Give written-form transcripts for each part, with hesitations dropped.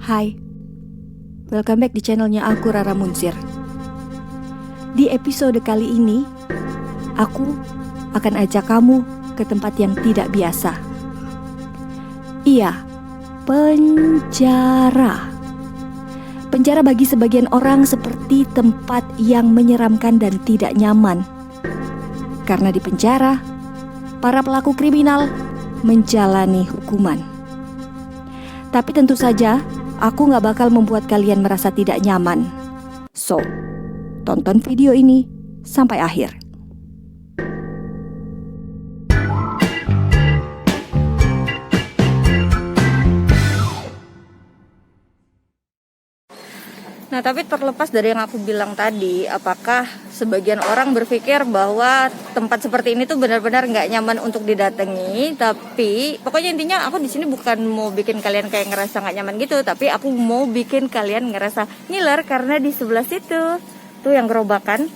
Hai, welcome back di channelnya aku, Rara Munsir. Di episode kali ini, aku akan ajak kamu ke tempat yang tidak biasa. Iya, penjara. Penjara bagi sebagian orang seperti tempat yang menyeramkan dan tidak nyaman. Karena di penjara, para pelaku kriminal menjalani hukuman. Tapi tentu saja, aku gak bakal membuat kalian merasa tidak nyaman. So, tonton video ini sampai akhir. Nah, tapi terlepas dari yang aku bilang tadi, apakah sebagian orang berpikir bahwa tempat seperti ini tuh benar-benar nggak nyaman untuk didatangi? Tapi pokoknya intinya aku di sini bukan mau bikin kalian kayak ngerasa nggak nyaman gitu, tapi aku mau bikin kalian ngerasa ngiler karena di sebelah situ tuh yang gerobakan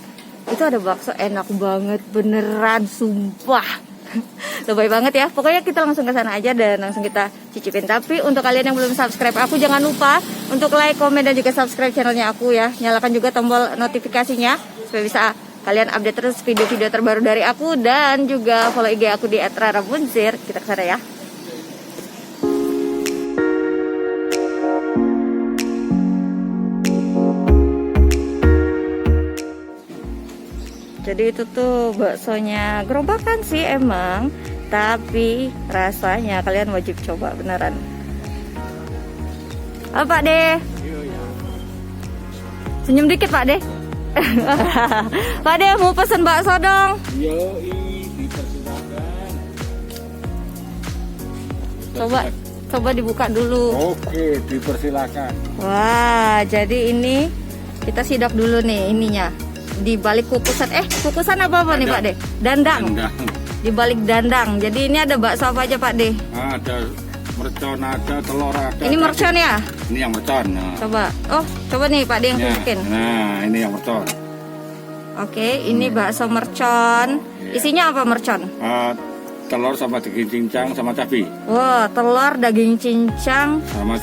itu ada bakso enak banget beneran, sumpah. Lebay banget ya. Pokoknya kita langsung ke sana aja dan langsung kita cicipin. Tapi untuk kalian yang belum subscribe aku, jangan lupa untuk like, komen, dan juga subscribe channelnya aku ya. Nyalakan juga tombol notifikasinya supaya bisa kalian update terus video-video terbaru dari aku. Dan juga follow IG aku di @raramunsir. Kita ke sana ya. Jadi itu tuh baksonya gerobakan sih emang, tapi rasanya kalian wajib coba beneran. Halo Pak De. Senyum dikit Pak De. Pak De mau pesen bakso dong. Dipersilakan. Coba dibuka dulu. Oke, dipersilakan. Wah, jadi ini kita sidak dulu nih ininya. Di balik kukusan, kukusan apa nih Pak De? Dandang. Di balik dandang. Jadi ini ada bakso apa aja Pak De? Ada mercon, ada telur, ada. Ini mercon ya? Ini yang mercon. Nah. Coba nih Pak De yang tunjukin. Nah, ini yang mercon. Oke, ini bakso mercon. Isinya apa mercon? Telur sama daging cincang sama cabai. Wah, telur, daging cincang sama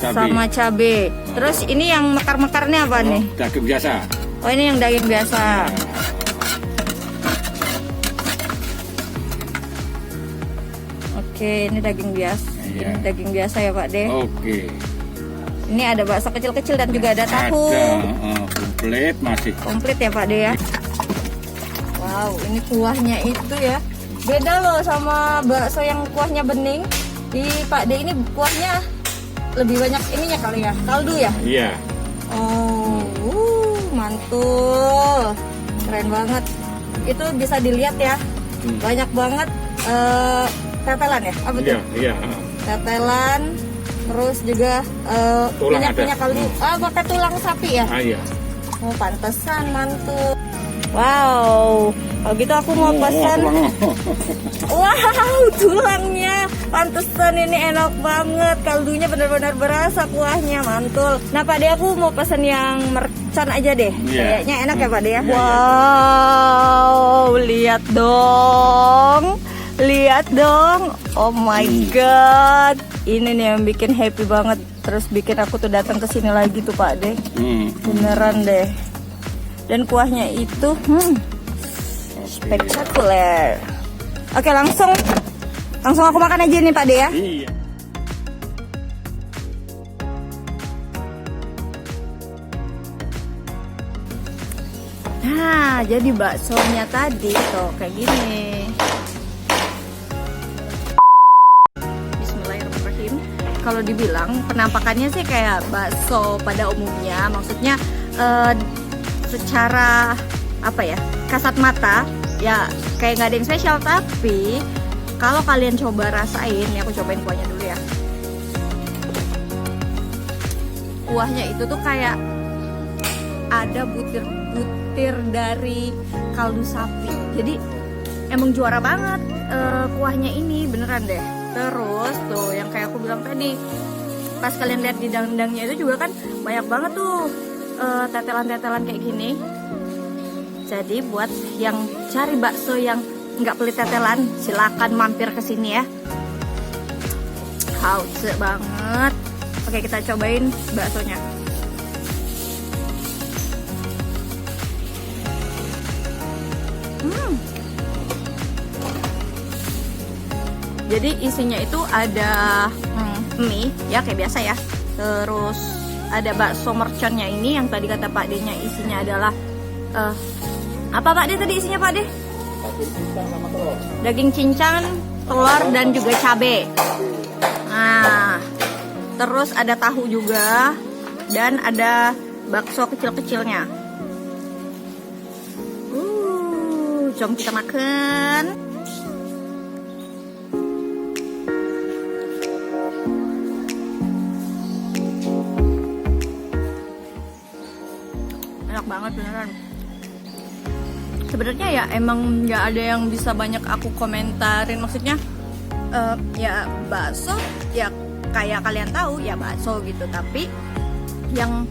cabai. Terus ini yang mekar-mekar ini apa nih? Daging biasa. Oh, ini yang daging biasa. Oke, ini daging biasa. Iya. Ini daging biasa ya Pak De. Oke. Ini ada bakso kecil-kecil dan juga ada tahu. Komplit masih. Komplit ya Pak De ya. Wow, ini kuahnya itu ya. Beda loh sama bakso yang kuahnya bening. Di Pak De ini kuahnya lebih banyak ininya kali ya, kaldu ya. Iya. Oh, mantul, keren banget. Itu bisa dilihat ya, banyak banget tetelan ya, apa tuh? Iya. Tetelan, terus juga minyak kaldu. Pakai tulang sapi ya? Iya. Oh, pantesan mantul. Wow, kalau gitu aku mau pesan. Wow, tulangnya, pantesan ini enak banget. Kaldunya benar-benar berasa, kuahnya mantul. Nah Pak De, aku mau pesan yang mercon aja deh. Kayaknya enak ya Pak De ya. Wow, lihat dong. Oh my god, ini nih yang bikin happy banget. Terus bikin aku tuh datang ke sini lagi tuh Pak De. Beneran deh. Dan kuahnya itu spektakuler. Oke, langsung aku makan aja nih Pak De ya. Iya. Nah, jadi baksonya tadi tuh kayak gini. Bismillahirrahmanirrahim. Kalau dibilang penampakannya sih kayak bakso pada umumnya, maksudnya secara apa ya, kasat mata ya kayak nggak ada yang spesial. Tapi kalau kalian coba rasain, nih aku cobain kuahnya dulu ya. Kuahnya itu tuh kayak ada butir-butir dari kaldu sapi. Jadi emang juara banget kuahnya ini, beneran deh. Terus tuh yang kayak aku bilang tadi, pas kalian lihat di dandangnya itu juga kan banyak banget tuh tetelan-tetelan kayak gini. Jadi buat yang cari bakso yang nggak pelit tetelan, silakan mampir ke sini ya. Hauce banget. Oke, kita cobain baksonya. Jadi isinya itu ada mie ya kayak biasa ya. Terus ada bakso merconnya ini yang tadi kata Pak D-nya isinya adalah apa Pak D tadi isinya Pak D? Daging cincang, telur dan juga cabe. Nah, terus ada tahu juga dan ada bakso kecil-kecilnya. Jom kita makan. Enak banget beneran. Sebenarnya ya emang nggak ada yang bisa banyak aku komentarin, maksudnya ya bakso ya kayak kalian tahu ya bakso gitu, tapi yang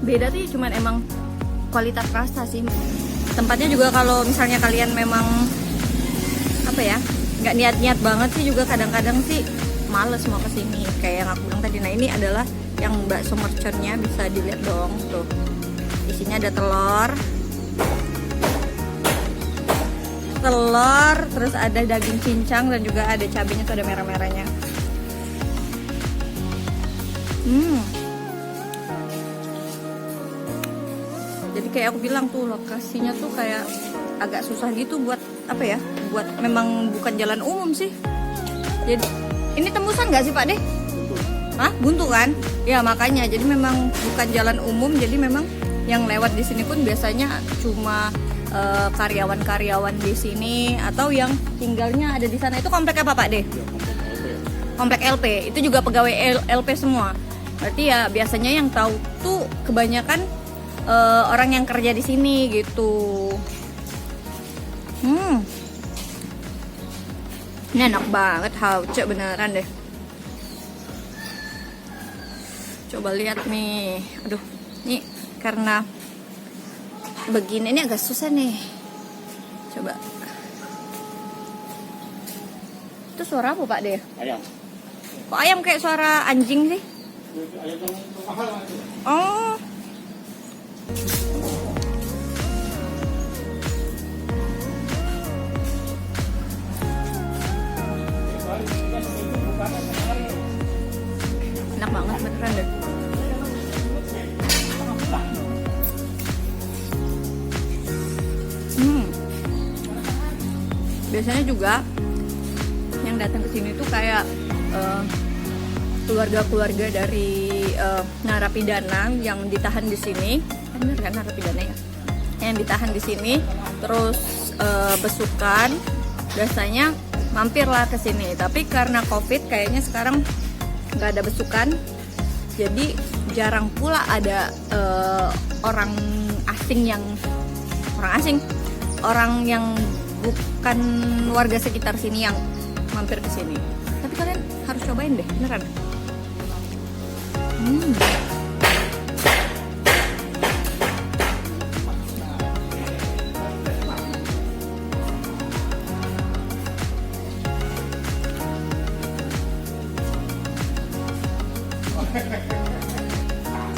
beda tuh cuman emang kualitas rasa sih. Tempatnya juga kalau misalnya kalian memang apa ya nggak niat-niat banget sih juga kadang-kadang sih males mau kesini kayak yang aku bilang tadi. Nah ini adalah yang bakso merconnya, bisa dilihat dong tuh isinya ada telur, terus ada daging cincang dan juga ada cabenya tuh ada merah-merahnya. Jadi kayak aku bilang tuh lokasinya tuh kayak agak susah gitu buat apa ya, buat memang bukan jalan umum sih. Jadi ini tembusan nggak sih Pak De? Hah? Buntu kan? Ya makanya jadi memang bukan jalan umum, jadi memang yang lewat di sini pun biasanya cuma karyawan-karyawan di sini atau yang tinggalnya ada di sana. Itu komplek apa Pak De? Komplek LP. Itu juga pegawai LP semua. Berarti ya biasanya yang tahu tuh kebanyakan orang yang kerja di sini gitu. Ini enak banget, hauce beneran deh. Coba lihat nih. Aduh, nih karena begini ini agak susah nih. Coba. Itu suara apa Pak De? Ayam. Kok ayam kayak suara anjing sih? Oh. Enak banget beneran deh. Biasanya juga yang datang ke sini tuh kayak keluarga-keluarga dari narapidana yang ditahan di sini. Bener kan narapidana ya? Yang ditahan di sini, terus besukan, biasanya mampirlah ke sini. Tapi karena COVID kayaknya sekarang nggak ada besukan, jadi jarang pula ada orang yang bukan warga sekitar sini yang mampir ke sini. Tapi kalian harus cobain deh, beneran.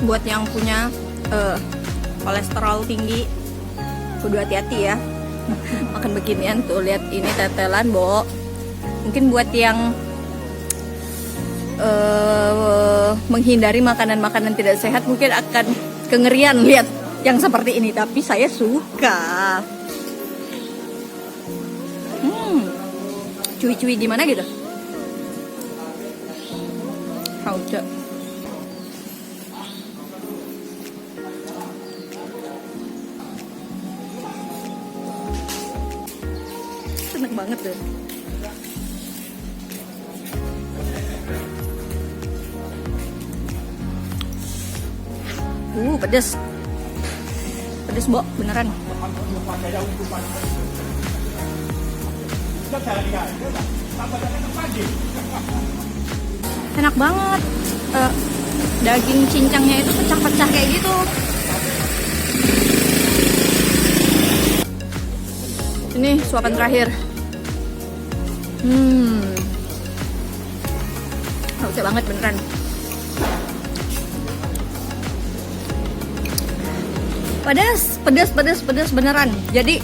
Buat yang punya kolesterol tinggi, kudu hati-hati ya makan beginian tuh. Lihat ini tetelan, Bo. Mungkin buat yang menghindari makanan-makanan tidak sehat mungkin akan kengerian lihat yang seperti ini, tapi saya suka. Cuy-cuy gimana gitu. Hauce. Enak banget deh. Pedes. Pedes, Bo, beneran. Enak banget. Daging cincangnya itu pecah-pecah kayak gitu. Ini suapan terakhir. Oke banget beneran. Pedas beneran. Jadi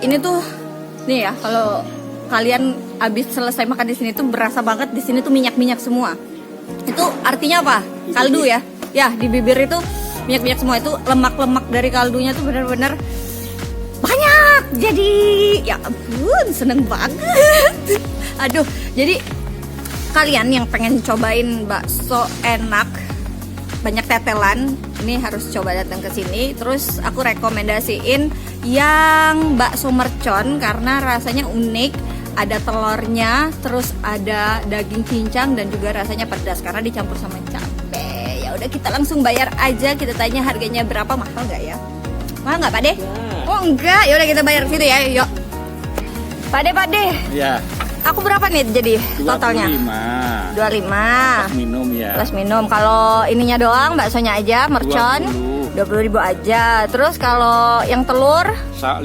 ini tuh nih ya, kalau kalian habis selesai makan di sini tuh berasa banget di sini tuh minyak semua. Itu artinya apa? Kaldu ya. Ya, di bibir itu minyak semua, itu lemak dari kaldunya tuh bener-bener banyak. Jadi ya ampun, seneng banget. Aduh, jadi kalian yang pengen cobain bakso enak banyak tetelan, ini harus coba datang ke sini. Terus aku rekomendasiin yang bakso mercon karena rasanya unik, ada telurnya, terus ada daging cincang dan juga rasanya pedas karena dicampur sama cabai. Ya udah, kita langsung bayar aja. Kita tanya harganya berapa, mahal nggak ya? Mahal nggak Pak De? Oh enggak, ya udah kita bayar situ ya. Yuk. Pak De. Ya. Aku berapa nih jadi totalnya? 25. 25. Plus minum ya. Plus minum. Kalau ininya doang, baksonya aja, mercon 20.000 aja. Terus kalau yang telur 15.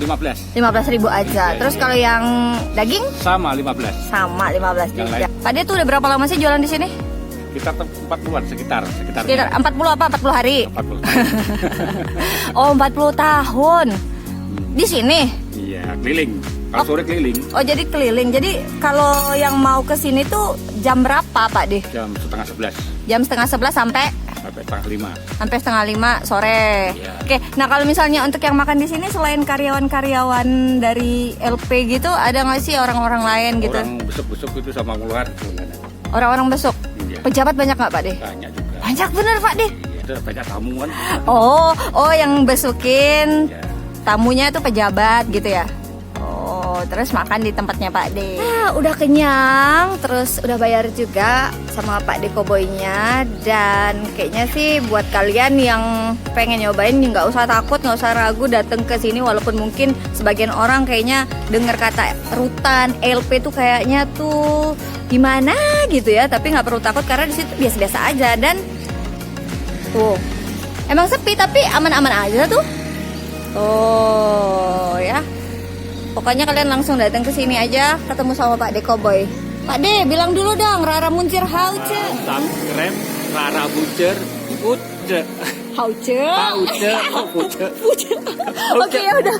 15.000 aja. Terus kalau yang daging Sama 15. sama 15 Yang juga. lain. Pak De tuh udah berapa lama sih jualan di sini? Kita 40-an sekitar. Sekitar 40 apa? 40 hari. 40. Oh, 40 tahun. Di sini. Iya, keliling. Kalau sore keliling Oh, jadi keliling. Jadi kalau yang mau ke sini tuh jam berapa, Pak De? jam setengah 11 Jam setengah 11 sampai sampai setengah 5. sore. Iya. Oke, nah kalau misalnya untuk yang makan di sini selain karyawan-karyawan dari LP gitu, ada nggak sih orang-orang lain gitu? Orang besok-besok itu sama keluar tuh. Orang-orang besok. Iya. Pejabat banyak nggak Pak De? Banyak juga. Banyak bener Pak De. Iya, ada banyak tamu kan. Oh yang besukin Iya. tamunya itu pejabat gitu ya? Oh, terus makan di tempatnya Pak De. Nah, udah kenyang, terus udah bayar juga sama Pak De Koboynya. Dan kayaknya sih buat kalian yang pengen nyobain nggak usah takut, nggak usah ragu datang ke sini. Walaupun mungkin sebagian orang kayaknya dengar kata rutan LP tuh kayaknya tuh gimana gitu ya, tapi nggak perlu takut karena di situ biasa-biasa aja. Dan emang sepi tapi aman-aman aja tuh. Oh ya. Pokoknya kalian langsung datang ke sini aja, ketemu sama Pak De Koboy. Pak De, bilang dulu dong, Rara Muncir Hauce. Krem, Rara Bucer, Uce. Hauce. Uce. Oke, ya udah.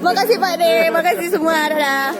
Makasih Pak De, makasih semua. Dadah.